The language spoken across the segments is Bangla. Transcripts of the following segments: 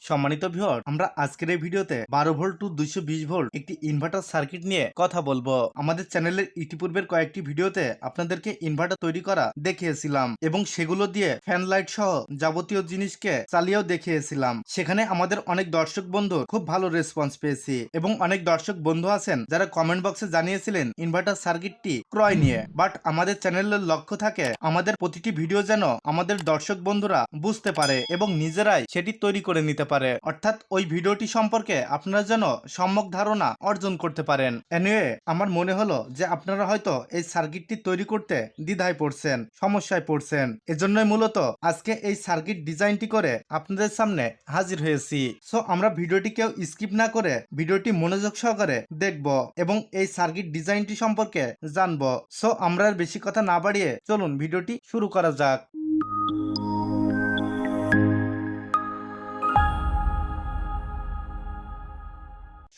সম্মানিত ভিউয়ার, আমরা আজকের এই ভিডিওতে 12 ভোল্ট টু 220 ভোল্ট একটি ইনভার্টার সার্কিট নিয়ে কথা বলবো। আমাদের চ্যানেলের ইতিপূর্বের কয়েকটি ভিডিওতে আপনাদেরকে ইনভার্টার তৈরি করা দেখিয়েছিলাম এবং সেগুলো দিয়ে ফ্যান লাইট সহ যাবতীয় জিনিসকে চালিয়েও দেখিয়েছিলাম। সেখানে আমাদের অনেক দর্শক বন্ধু খুব ভালো রেসপন্স পেয়েছি এবং অনেক দর্শক বন্ধু আছেন যারা কমেন্ট বক্সে জানিয়েছিলেন ইনভার্টার সার্কিটটি ক্রয় নিয়ে। বাট আমাদের চ্যানেলের লক্ষ্য থাকে আমাদের প্রতিটি ভিডিও যেন আমাদের দর্শক বন্ধুরা বুঝতে পারে এবং নিজেরাই সেটি তৈরি করে নিতে পারে, অর্থাৎ ওই ভিডিওটি সম্পর্কে আপনারা যেন সম্যক ধারণা অর্জন করতে পারেন। এনিওয়ে, আমার মনে হলো যে আপনারা হয়তো এই সার্কিটটি তৈরি করতে দ্বিধায় পড়ছেন, সমস্যায় পড়ছেন। এজন্যই মূলত আজকে এই সার্কিট ডিজাইনটি করে আপনাদের সামনে হাজির হয়েছি। সো আমরা ভিডিওটি কেউ স্কিপ না করে ভিডিওটি মনোযোগ সহকারে দেখব এবং এই সার্কিট ডিজাইনটি সম্পর্কে জানবো। সো আমরা আর বেশি কথা না বাড়িয়ে চলুন ভিডিওটি শুরু করা যাক।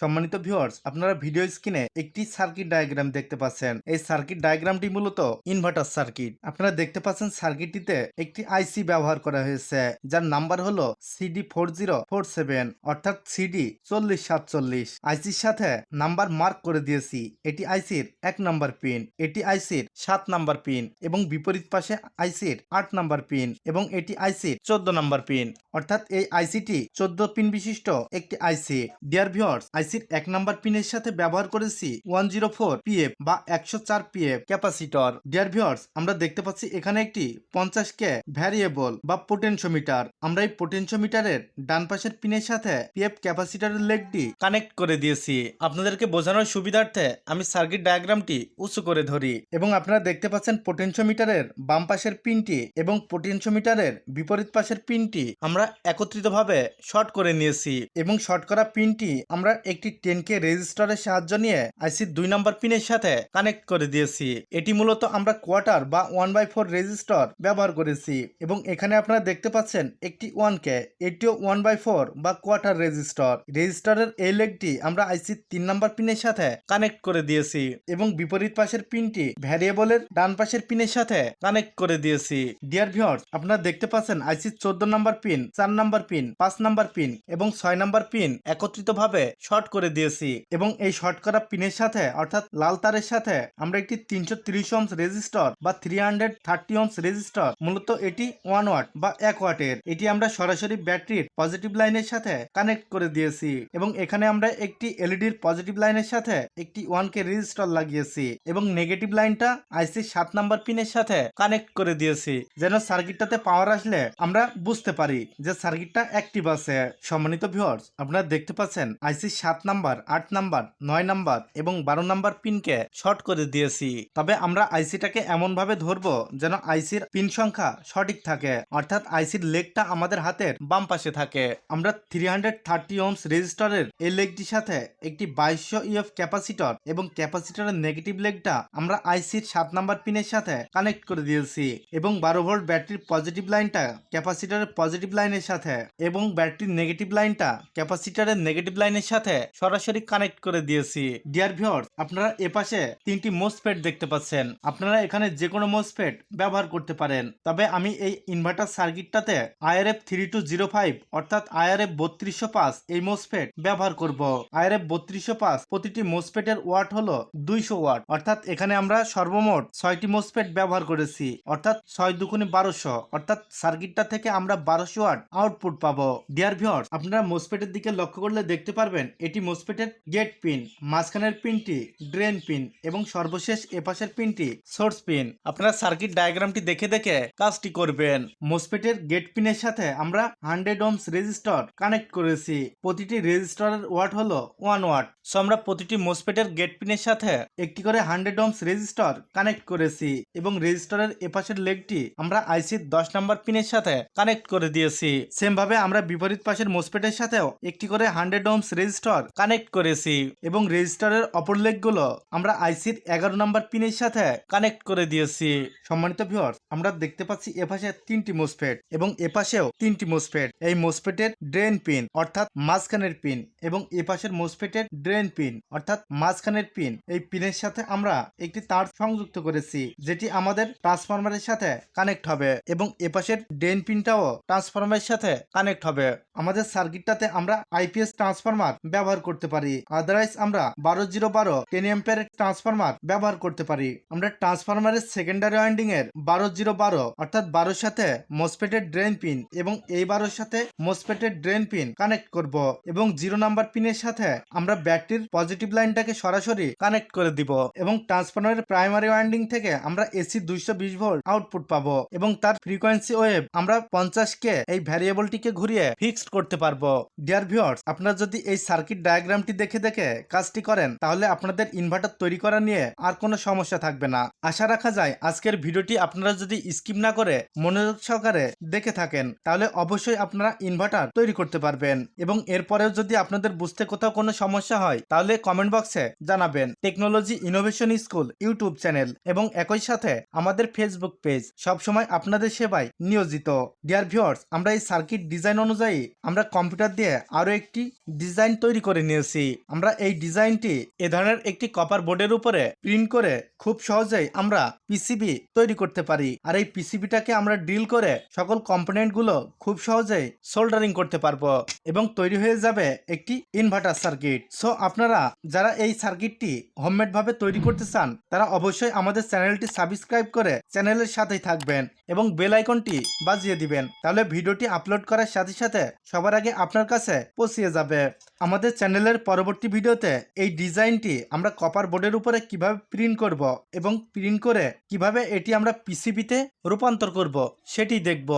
সম্মানিত ভিউয়ার্স, আপনারা ভিডিও স্ক্রিনে একটি সার্কিট ডায়াগ্রাম দেখতে পাচ্ছেন। এই সার্কিট ডায়াগ্রামটি মূলত ইনভার্টার সার্কিট। আপনারা দেখতে পাচ্ছেন সার্কিটটিতে একটি আইসি ব্যবহার করা হয়েছে যার নাম্বার হলো CD4047 অর্থাৎ CD 4047। আইসির সাথে নাম্বার মার্ক করে দিয়েছি। এটি আইসির 1 নাম্বার পিন, এটি আইসির 7 নাম্বার পিন এবং বিপরীত পাশে আইসির 8 নাম্বার পিন এবং এটি আইসির 14 নাম্বার পিন, অর্থাৎ এই আইসিটি 14 পিন বিশিষ্ট একটি আইসি। ডিয়ার ভিউয়ার্স, আইসির 1 নাম্বার পিনের সাথে ব্যবহার করেছি 104 পিএফ বা 104 পিএফ ক্যাপাসিটর। ডিয়ার ভিউয়ার্স, আমরা দেখতে পাচ্ছি এখানে একটি 50K ভ্যারিয়েবল বা পোটেনশিওমিটার। আমরা এই পোটেনশিওমিটারের ডান পাশের পিনের সাথে পিএফ ক্যাপাসিটরের লেগটি কানেক্ট করে দিয়েছি। আপনাদেরকে বোঝানোর সুবিধার্থে আমি সার্কিট ডায়াগ্রামটি উঁচু করে ধরি এবং আপনারা দেখতে পাচ্ছেন পোটেনশিওমিটারের বাম পাশের পিনটি এবং পোটেনশিওমিটারের বিপরীত পাশের পিনটি আমরা একত্রিতভাবে শর্ট করে নিয়েছি এবং শর্ট করা পিনটি আমরা একটি 10K রেজিস্টরের সাহায্য নিয়ে আইসির 2 নাম্বার পিনের সাথে কানেক্ট করে দিয়েছি। এটি মূলত আমরা কোয়ার্টার বা 1/4 রেজিস্টর ব্যবহার করেছি এবং এখানে আপনারা দেখতে পাচ্ছেন একটি 1K, এটিও 1/4 বা কোয়ার্টার রেজিস্টর। রেজিস্টরের এই লেগটি আমরা আইসির 3 নাম্বার পিনের সাথে কানেক্ট করে দিয়েছি এবং বিপরীত পাশের পিনটি ভ্যারিয়েবলের ডান পাশের পিনের সাথে কানেক্ট করে দিয়েছি। ডিয়ার ভিউয়ার্স, আপনারা দেখতে পাচ্ছেন আইসির 14 number pin, 4 number pin, 5 number pin এবং 6 নাম্বার পিন একত্রিতভাবে শর্ট করে দিয়েছি এবং এই শর্ট করা পিনের সাথে অর্থাৎ লাল তারের সাথে আমরা একটি 330 ওহমস রেজিস্টর বা 330 ওহমস রেজিস্টর, মূলত এটি 1 ওয়াট বা 1 ওয়াটের, এটি আমরা সরাসরি ব্যাটারির পজিটিভ লাইনের সাথে কানেক্ট করে দিয়েছি এবং এখানে আমরা একটি এলইডির পজিটিভ লাইনের সাথে একটি 1K রেজিস্টর লাগিয়েছি এবং নেগেটিভ লাইনটা আইসির 7 নাম্বার পিনের সাথে কানেক্ট করে দিয়েছি যেন সার্কিটটাতে পাওয়ার আসলে আমরা বুঝতে পারি যে সার্কিটটা অ্যাক্টিভ আছে। সম্মানিত ভিউয়ার্স, আপনারা দেখতে পাচ্ছেন আইসির 7 নাম্বার, 8 নাম্বার, 9 নাম্বার এবং 12 নাম্বার পিনকে শর্ট করে দিয়েছি। তবে আমরা আইসিটাকে এমন ভাবে ধরবো যেন আইসির পিন সংখ্যা সঠিক থাকে, অর্থাৎ আইসির লেগটা আমাদের হাতের বাম পাশে থাকে। আমরা 330 ওহমস রেজিস্টরের এই লেগটির সাথে একটি 2200 ইএফ ক্যাপাসিটর এবং ক্যাপাসিটরের নেগেটিভ লেগটা আমরা আইসির 7 নাম্বার পিনের সাথে কানেক্ট করে দিয়েছি এবং 12 ভোল্ট ব্যাটারির পজিটিভ লাইনটা ক্যাপাসিটরের পজিটিভ লাইনের সাথে এবং ব্যাটারির নেগেটিভ লাইনটা ক্যাপাসিটরের নেগেটিভ লাইনের সাথে সরাসরি কানেক্ট করে দিয়েছি। ডিয়ার ভিউয়ার্স, আপনারা এপাশে 3টি মোসফেট দেখতে পাচ্ছেন। আপনারা এখানে যে কোনো মোসফেট ব্যবহার করতে পারেন, তবে আমি এই ইনভার্টার সার্কিটটাতে IRF 3205 অর্থাৎ IRF 3205 এই মোসফেট ব্যবহার করব। IRF 3205 প্রতিটি মোসফেটের ওয়াট হলো 200 ওয়াট, অর্থাৎ এখানে আমরা সর্বমোট 6টি মোসফেট ব্যবহার করেছি, অর্থাৎ 6 দুগুণে 1200, অর্থাৎ সার্কিটটা থেকে আমরা 1200 ওয়াট আউটপুট পাবো। ডিয়ার ভিউয়ার্স, আপনারা মোসফেটের দিকে লক্ষ্য করলে দেখতে পারবেন এটি মোসফেটের গেট পিন, মাঝখানের পিনটি ড্রেন পিন এবং সর্বশেষ এপাশের পিনটি সোর্স পিন। আপনারা সার্কিট ডায়াগ্রামটি দেখে দেখে কাজটি করবেন। মোসফেটের গেট পিনের সাথে আমরা 100 ওহমস রেজিস্টর কানেক্ট করেছি। প্রতিটি রেজিস্টরের ওয়াট হলো 1 ওয়াট। সো আমরা প্রতিটি মোসফেটের গেট পিনের সাথে একটি করে 100 ওহমস রেজিস্টর কানেক্ট করেছি এবং রেজিস্টরের এপাশের লেগটি আমরা আইসির 10 নাম্বার পিনের সাথে কানেক্ট করে দিয়েছি। সেম ভাবে আমরা বিপরীত পাশের মোসফেটের সাথেও একটি করে 100 ওহমস রেজিস্টর কানেক্ট করেছি এবং রেজিস্টরের অপর লেগগুলো আমরা আইসির 11 নাম্বার পিনের সাথে কানেক্ট করে দিয়েছি। সম্মানিত ভিউয়ার্স, আমরা দেখতে পাচ্ছি এপাশে 3টি মোসফেট এবং এপাশেও 3টি মোসফেট। এই মোসফেটের ড্রেন পিন অর্থাৎ মাঝখানের পিন এবং এপাশের মোসফেটের ড্রেন পিন অর্থাৎ মাঝখানের পিন, এই পিনের সাথে আমরা একটি তার সংযুক্ত করেছি যেটি আমাদের ট্রান্সফরমারের সাথে কানেক্ট হবে এবং এপাশের ড্রেন পিনটাও ট্রান্সফরমারের সাথে কানেক্ট হবে। আমাদের সার্কিটটাতে আমরা আইপিএস ট্রান্সফরমার ব্যবহার করতে পারি, আদারওয়াইজ আমরা 12012 10 অ্যাম্পিয়ারের ট্রান্সফরমার ব্যবহার করতে পারি। আমরা ট্রান্সফরমারের সেকেন্ডারি ওয়াইন্ডিং এর 12012 অর্থাৎ 12 সাথে মোসফেটের ড্রেন পিন এবং এই 12 সাথে মোসফেটের ড্রেন পিন কানেক্ট করব এবং 0 নাম্বার পিনের সাথে আমরা ব্যাটারির পজিটিভ লাইনটাকে সরাসরি কানেক্ট করে দিব এবং ট্রান্সফরমারের প্রাইমারি ওয়াইন্ডিং থেকে আমরা এসি 220 ভোল্ট আউটপুট পাবো এবং তার ফ্রিকোয়েন্সি ওয়েভ আমরা 50 কে এই ভ্যারিয়েবলটিকে ঘুরিয়ে ফিক্সড করতে পারবো। ডিয়ার ভিউয়ার্স, আপনারা যদি এই সার্কিট ডায়াগ্রামটি দেখে দেখে কাজটি করেন তাহলে আপনাদের ইনভার্টার তৈরি করা নিয়ে আর কোনো সমস্যা থাকবে না। আশা রাখা যায় আজকের ভিডিওটি আপনারা যদি স্কিপ না করে মনোযোগ সহকারে দেখে থাকেন তাহলে অবশ্যই আপনারা ইনভার্টার তৈরি করতে পারবেন এবং এরপরেও যদি আপনাদের বুঝতে কোথাও কোনো সমস্যা হয় তাহলে কমেন্ট বক্সে জানাবেন। Technology innovation school YouTube channel এবং একই সাথে আমাদের ফেসবুক পেজ সবসময় আপনাদের সেবায় নিয়োজিত। ডিয়ার ভিউয়ার্স, আমরা এই সার্কিট ডিজাইন অনুযায়ী আমরা কম্পিউটার দিয়ে আরো একটি ডিজাইন তৈরি করে নিয়েছি। আমরা এই ডিজাইনটি এ ধরনের একটি কপার বোর্ডের উপরে প্রিন্ট করে খুব সহজেই আমরা পিসিবি তৈরি করতে পারি আর এই পিসিবিটাকে আমরা ড্রিল করে সকল কম্পোনেন্ট গুলো খুব সহজেই সোল্ডারিং করতে পারবো এবং তৈরি হয়ে যাবে একটি ইনভার্টার সার্কিট। সো আপনারা যারা এই সার্কিটটি হোমমেড ভাবে তৈরি করতে চান তারা অবশ্যই আমাদের চ্যানেলটি সাবস্ক্রাইব করে চ্যানেলের সাথেই থাকবেন এবং বেল আইকনটি বাজিয়ে দিবেন, তাহলে ভিডিওটি আপলোড করার সাথে সাথে সবার আগে আপনার কাছে পৌঁছে যাবে। আমাদের চ্যানেলের পরবর্তী ভিডিওতে এই ডিজাইনটি আমরা কপার বোর্ডের উপরে কিভাবে প্রিন্ট করব এবং প্রিন্ট করে কিভাবে এটি আমরা পিসিবিতে রূপান্তর করব সেটি দেখব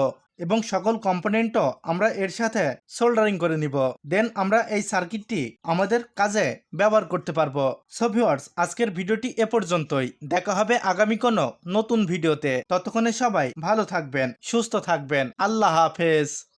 এবং সকল কম্পোনেন্টও আমরা এর সাথে সোল্ডারিং করে নিব। দেন আমরা এই সার্কিটটি আমাদের কাজে ব্যবহার করতে পারবো। সো ভিউয়ার্স, আজকের ভিডিওটি এ পর্যন্তই। দেখা হবে আগামী কোনো নতুন ভিডিওতে। ততক্ষণে সবাই ভালো থাকবেন, সুস্থ থাকবেন। আল্লাহ হাফেজ।